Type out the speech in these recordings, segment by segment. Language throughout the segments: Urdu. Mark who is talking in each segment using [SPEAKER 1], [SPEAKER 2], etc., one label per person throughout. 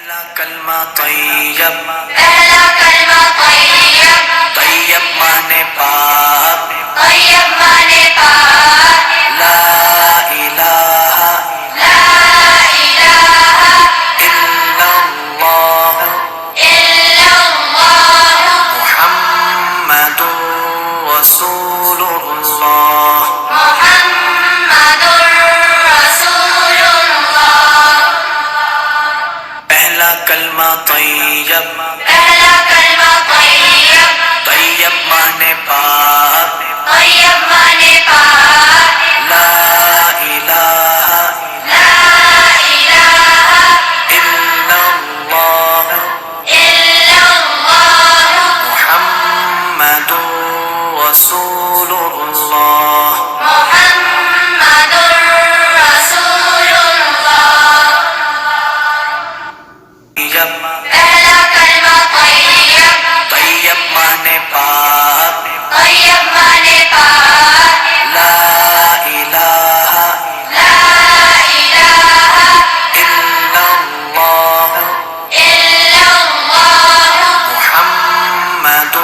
[SPEAKER 1] پہلا کلمہ طیب،
[SPEAKER 2] پہلا کلمہ طیب،
[SPEAKER 1] طیب مانے پاک،
[SPEAKER 2] طیب مانے پاک،
[SPEAKER 1] لا الہ
[SPEAKER 2] لا الہ
[SPEAKER 1] الا اللہ
[SPEAKER 2] الا اللہ
[SPEAKER 1] محمد رسول اللہ۔
[SPEAKER 2] محمد رسول اللہ۔
[SPEAKER 1] پہلا کلمہ طیب،
[SPEAKER 2] پہلا کلمہ طیب،
[SPEAKER 1] طیب مانے پاک،
[SPEAKER 2] طیب مانے پاک،
[SPEAKER 1] لا الہ
[SPEAKER 2] لا الہ
[SPEAKER 1] الا اللہ
[SPEAKER 2] الا اللہ
[SPEAKER 1] محمد رسول اللہ۔
[SPEAKER 2] محمد رسول اللہ۔
[SPEAKER 1] طیب،
[SPEAKER 2] پہلا کلمہ طیب،
[SPEAKER 1] طیب مانے پاک،
[SPEAKER 2] طیب مانے پاک،
[SPEAKER 1] لا الہ
[SPEAKER 2] لا الہ
[SPEAKER 1] الا اللہ
[SPEAKER 2] الا اللہ
[SPEAKER 1] محمد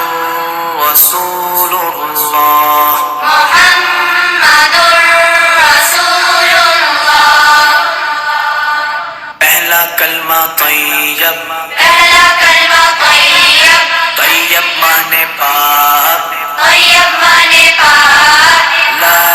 [SPEAKER 1] رسول اللہ۔
[SPEAKER 2] محمد رسول اللہ۔
[SPEAKER 1] پہلا کلمہ طیب،
[SPEAKER 2] پہلا کلمہ طیب،
[SPEAKER 1] طیب مانے پاک،
[SPEAKER 2] طیب مانے پاک،
[SPEAKER 1] لا